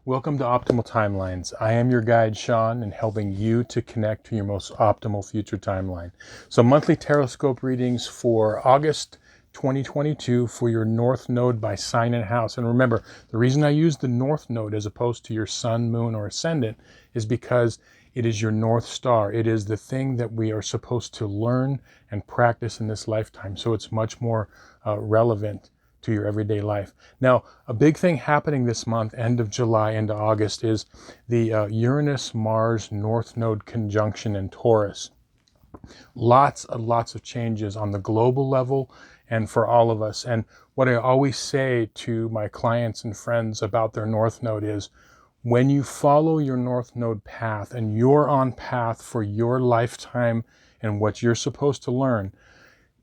Welcome to Optimal Timelines. I am your guide, Sean, and helping you to connect to your most optimal future timeline. So monthly Tarotscope readings for August 2022 for your North Node by sign and house. And remember, the reason I use the North Node as opposed to your Sun, Moon, or Ascendant is because it is your North Star. It is the thing that we are supposed to learn and practice in this lifetime. So it's much more relevant to your everyday life. Now, a big thing happening this month, end of July into August, is the Uranus-Mars North Node conjunction in Taurus. Lots of changes on the global level and for all of us. And what I always say to my clients and friends about their North Node is, when you follow your North Node path and you're on path for your lifetime and what you're supposed to learn,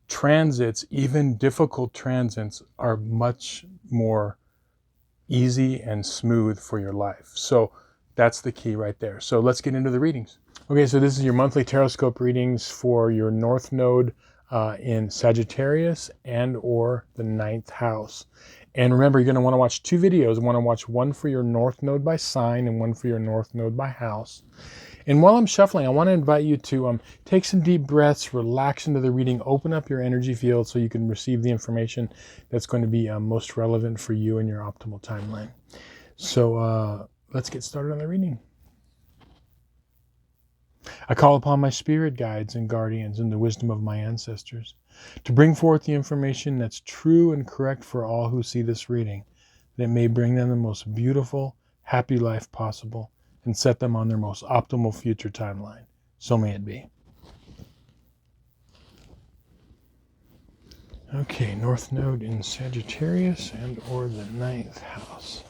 transits, even difficult transits, are much more easy and smooth for your life. So that's the key right there. So let's get into the readings. Okay, so this is your monthly Tarotscope readings for your North Node in Sagittarius and or the 9th house. And remember, you're going to want to watch two videos. You want to watch one for your North Node by sign and one for your North Node by house. And while I'm shuffling, I want to invite you to take some deep breaths, relax into the reading, open up your energy field so you can receive the information that's going to be most relevant for you and your optimal timeline. So let's get started on the reading. I call upon my spirit guides and guardians and the wisdom of my ancestors to bring forth the information that's true and correct for all who see this reading, that it may bring them the most beautiful, happy life possible and set them on their most optimal future timeline. So may it be. Okay, North Node in Sagittarius and or the 9th house.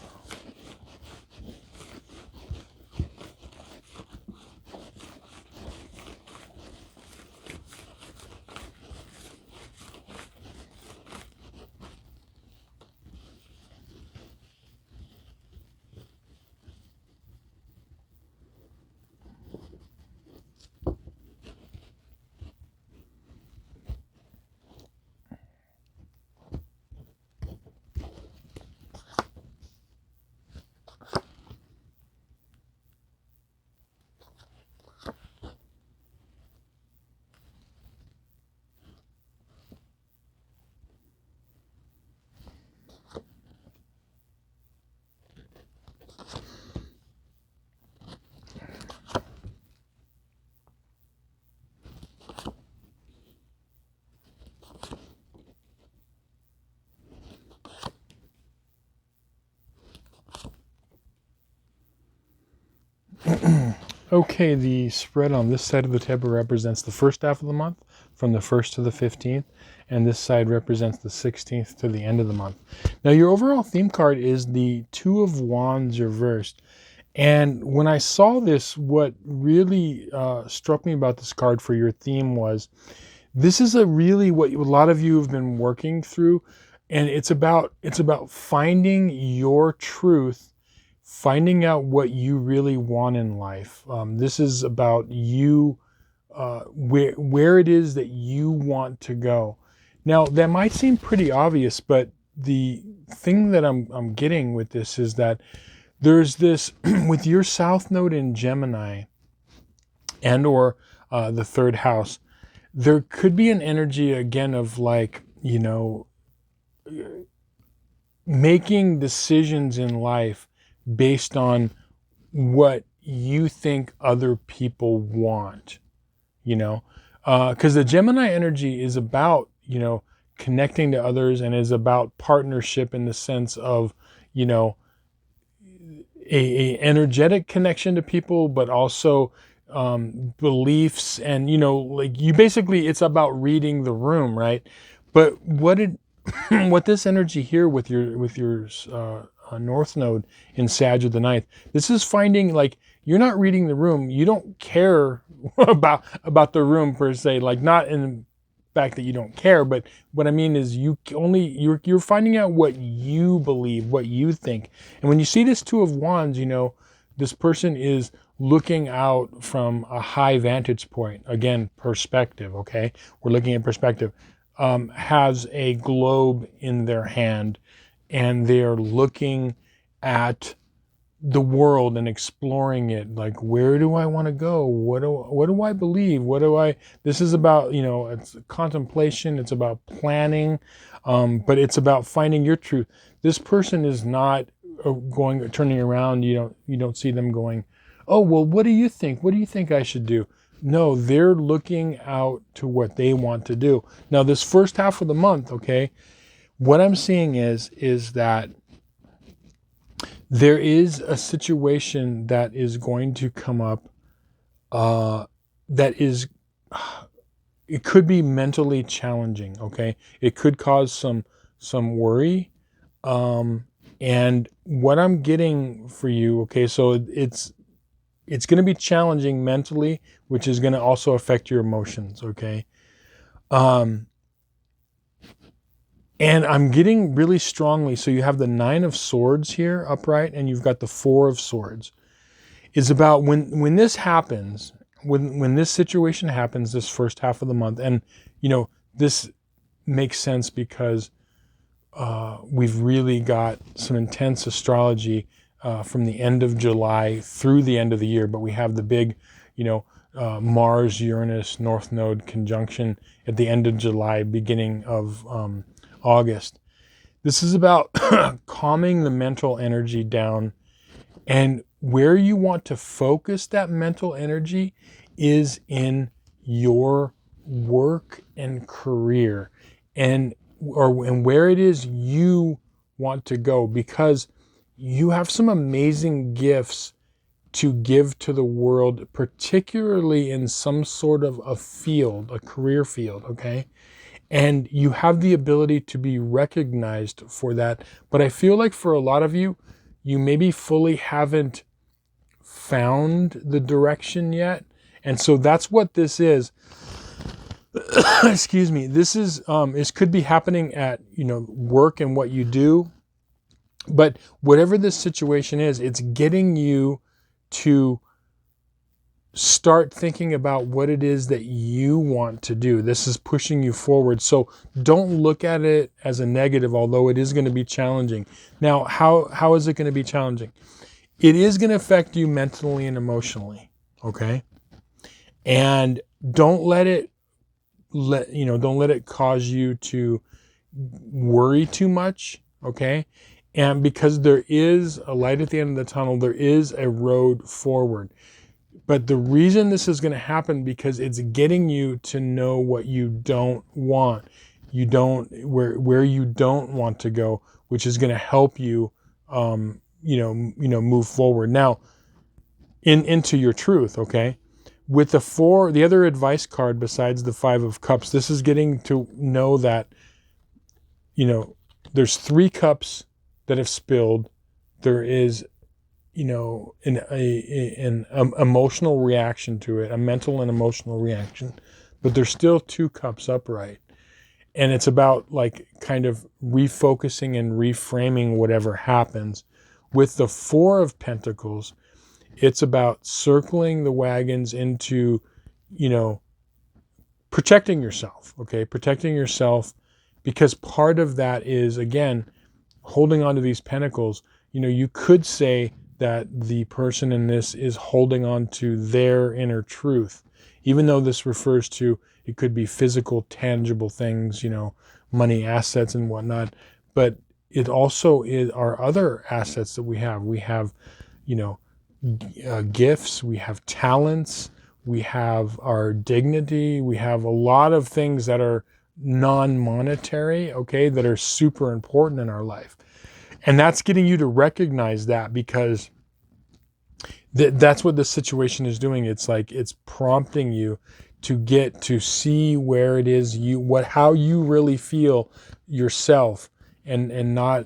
Okay, the spread on this side of the table represents the first half of the month, from the 1st to the 15th, and this side represents the 16th to the end of the month. Now, your overall theme card is the Two of Wands reversed. And when I saw this, what really struck me about this card for your theme was, this is really what a lot of you have been working through, and it's about finding your truth, finding out what you really want in life. This is about you, where it is that you want to go. Now, that might seem pretty obvious, but the thing that I'm getting with this is that there's this, with your South Node in Gemini and or the 3rd house, there could be an energy again of like, you know, making decisions in life based on what you think other people want, you know, because the Gemini energy is about, you know, connecting to others and is about partnership in the sense of, you know, a energetic connection to people, but also beliefs and, you know, like you basically, it's about reading the room, right? But what this energy here with your North Node in Sag of the 9th, this is finding like you're not reading the room. You don't care about the room per se, like not in the fact that you don't care, but what I mean is you're finding out what you believe, what you think. And when you see this Two of Wands, you know, this person is looking out from a high vantage point. Again, perspective, okay? We're looking at perspective. Has a globe in their hand and they're looking at the world and exploring it. Like, where do I want to go? What do I believe? This is about, it's contemplation. It's about planning, but it's about finding your truth. This person is not turning around. You don't see them going, oh, well, what do you think? What do you think I should do? No, they're looking out to what they want to do. Now, this first half of the month, okay, what I'm seeing is that there is a situation that is going to come up that is, it could be mentally challenging, okay? It could cause some worry. And what I'm getting for you, okay, so it's going to be challenging mentally, which is going to also affect your emotions, okay? And I'm getting really strongly, so you have the 9 of Swords here upright, and you've got the 4 of Swords. It's about when this happens, when this situation happens this first half of the month, and, this makes sense because we've really got some intense astrology from the end of July through the end of the year, but we have the big, Mars-Uranus North Node conjunction at the end of July, beginning of August. This is about calming the mental energy down, and where you want to focus that mental energy is in your work and career, and where it is you want to go, because you have some amazing gifts to give to the world, particularly in some sort of a field, a career field, okay? And you have the ability to be recognized for that. But I feel like for a lot of you, you maybe fully haven't found the direction yet. And so that's what this is. Excuse me. This could be happening at, work and what you do. But whatever this situation is, it's getting you to start thinking about what it is that you want to do. This is pushing you forward. So don't look at it as a negative, although it is going to be challenging. Now, how is it going to be challenging? It is going to affect you mentally and emotionally, okay? And don't let it cause you to worry too much, okay? And because there is a light at the end of the tunnel, there is a road forward. But the reason this is going to happen, because it's getting you to know what you don't want. Where you don't want to go, which is going to help you, move forward. Now, into your truth, okay? With the other advice card besides the 5 of Cups, this is getting to know that, there's 3 cups that have spilled. There is, an emotional reaction to it, a mental and emotional reaction, but there's still 2 cups upright. And it's about like kind of refocusing and reframing whatever happens. With the 4 of Pentacles, it's about circling the wagons into, protecting yourself, okay? Protecting yourself, because part of that is, again, holding on to these pentacles. You could say that the person in this is holding on to their inner truth, even though this refers to, it could be physical, tangible things, money, assets and whatnot. But it also is our other assets that we have. We have, gifts, we have talents, we have our dignity, we have a lot of things that are non-monetary, okay, that are super important in our life. And that's getting you to recognize that, because that's what the situation is doing. It's like it's prompting you to get to see where it is how you really feel yourself, and not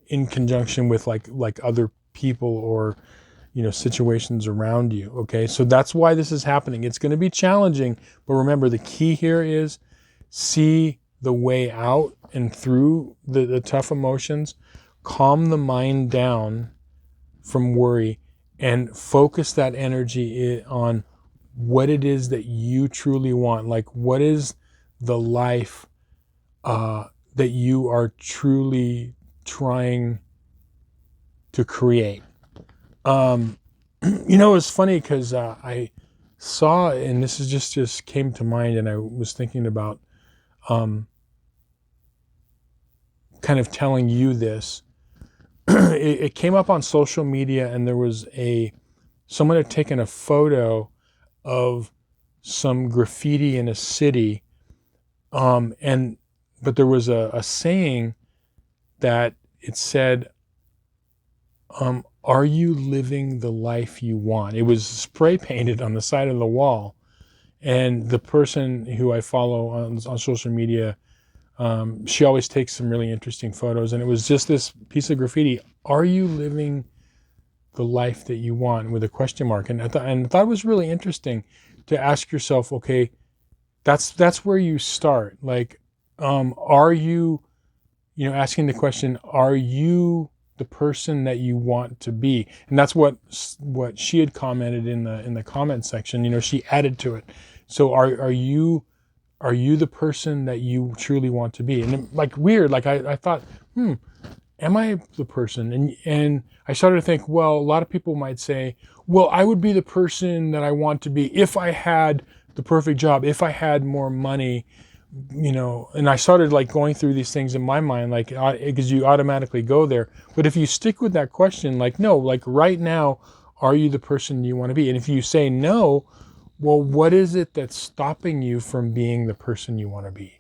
in conjunction with like other people or situations around you. Okay, so that's why this is happening. It's going to be challenging, but remember, the key here is see the way out and through the tough emotions. Calm the mind down from worry and focus that energy on what it is that you truly want. Like, what is the life that you are truly trying to create? Um, it's funny because I saw, and this is just came to mind, and I was thinking about um, kind of telling you this. It came up on social media, and there was someone had taken a photo of some graffiti in a city, but there was a saying that it said, "Are you living the life you want?" It was spray painted on the side of the wall, and the person who I follow on social media, she always takes some really interesting photos, and it was just this piece of graffiti: "Are you living the life that you want?" with a question mark. And I thought it was really interesting to ask yourself, okay, that's where you start. Like, are you, asking the question, are you the person that you want to be? And that's what she had commented in the comment section. She added to it. So are you the person that you truly want to be? And like, weird, like I thought, am I the person? And I started to think, well, a lot of people might say, well, I would be the person that I want to be if I had the perfect job, if I had more money, and I started like going through these things in my mind, like, because you automatically go there. But if you stick with that question, like, no, like right now, are you the person you want to be? And if you say no, well, what is it that's stopping you from being the person you want to be?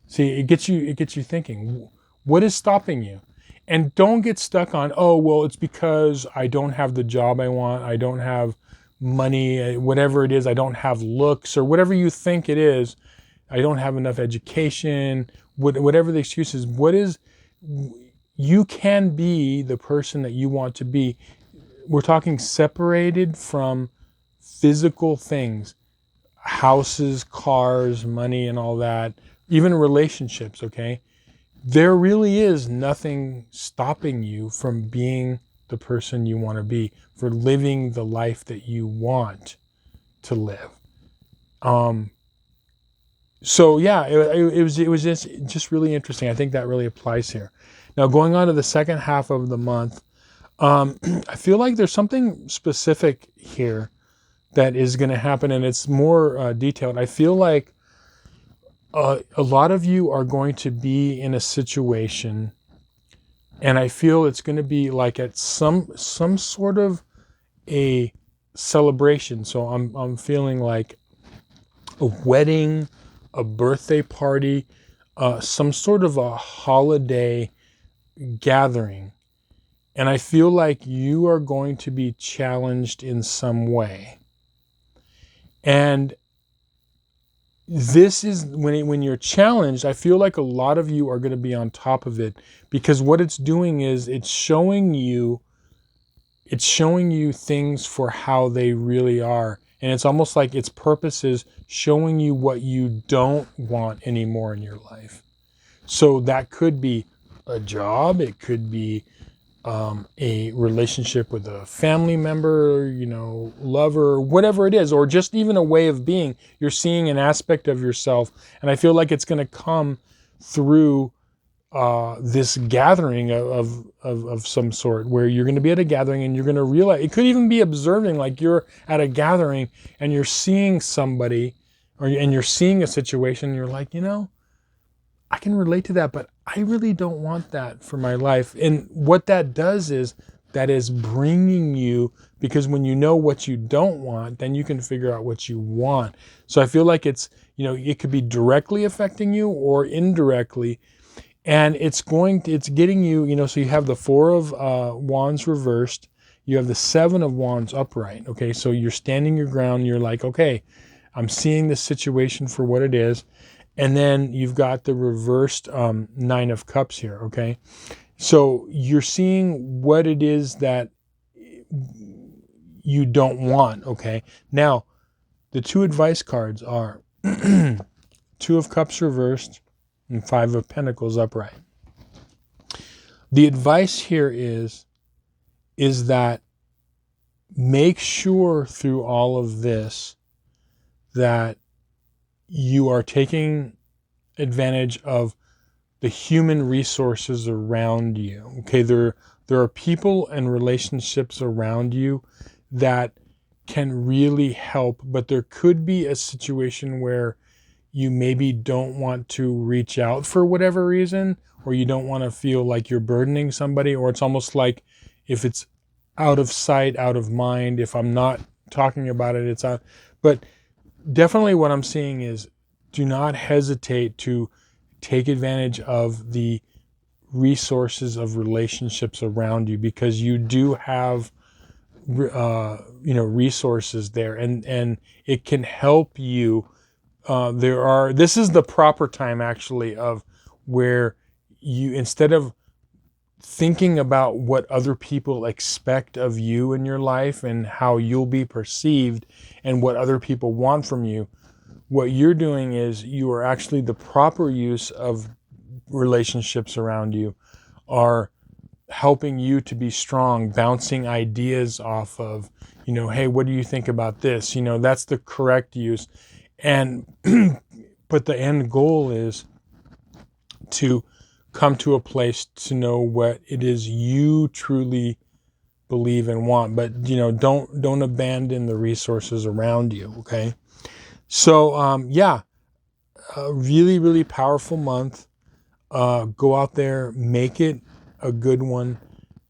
See, it gets you thinking, what is stopping you? And don't get stuck on, oh, well, it's because I don't have the job I want, I don't have money, whatever it is, I don't have looks, or whatever you think it is, I don't have enough education, whatever the excuse is. You can be the person that you want to be. We're talking separated from physical things, houses, cars, money, and all that, even relationships, okay? There really is nothing stopping you from being the person you want to be, for living the life that you want to live. So yeah, it was just really interesting. I think that really applies here. Now, going on to the second half of the month, I feel like there's something specific here that is going to happen, and it's more detailed. I feel like a lot of you are going to be in a situation, and I feel it's going to be like at some sort of a celebration. So I'm feeling like a wedding, a birthday party, some sort of a holiday gathering. And I feel like you are going to be challenged in some way. And this is when you're challenged, I feel like a lot of you are going to be on top of it, because what it's doing is it's showing you things for how they really are. And it's almost like its purpose is showing you what you don't want anymore in your life. So that could be a job, it could be a relationship with a family member, lover, whatever it is, or just even a way of being. You're seeing an aspect of yourself, and I feel like it's going to come through this gathering of some sort, where you're going to be at a gathering and you're going to realize, it could even be observing, like you're at a gathering and you're seeing somebody, and you're seeing a situation, and you're like, I can relate to that, but I really don't want that for my life. And what that does is that is bringing you, because when you know what you don't want, then you can figure out what you want. So I feel like it's, it could be directly affecting you or indirectly. And it's getting you, so you have the Four of Wands reversed. You have the Seven of Wands upright. Okay, so you're standing your ground. You're like, okay, I'm seeing this situation for what it is. And then you've got the reversed Nine of Cups here, okay? So you're seeing what it is that you don't want, okay? Now, the two advice cards are Two of Cups reversed and Five of Pentacles upright. The advice here is that make sure through all of this that you are taking advantage of the human resources around you. Okay, there are people and relationships around you that can really help, but there could be a situation where you maybe don't want to reach out for whatever reason, or you don't want to feel like you're burdening somebody, or it's almost like if it's out of sight, out of mind, if I'm not talking about it, it's out. But definitely what I'm seeing is, do not hesitate to take advantage of the resources of relationships around you, because you do have resources there, and it can help you. This is the proper time actually of where you, instead of thinking about what other people expect of you in your life and how you'll be perceived and what other people want from you, what you're doing is you are actually, the proper use of relationships around you are helping you to be strong, bouncing ideas off of, hey, what do you think about this? That's the correct use. And but the end goal is to come to a place to know what it is you truly believe and want. But don't abandon the resources around you. Okay. So a really, really powerful month. Go out there, make it a good one.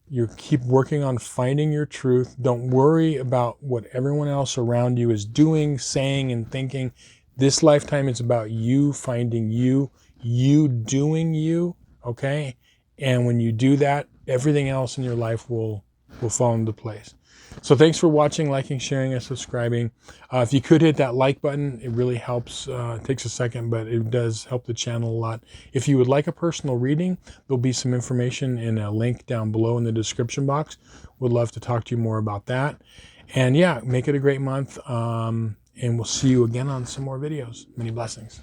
You keep working on finding your truth. Don't worry about what everyone else around you is doing, saying, and thinking. This lifetime is about you finding you doing you, okay? And when you do that, everything else in your life will fall into place. So thanks for watching, liking, sharing, and subscribing. If you could hit that like button, it really helps. It takes a second, but it does help the channel a lot. If you would like a personal reading, there'll be some information in a link down below in the description box. Would love to talk to you more about that. And yeah, make it a great month. And we'll see you again on some more videos. Many blessings.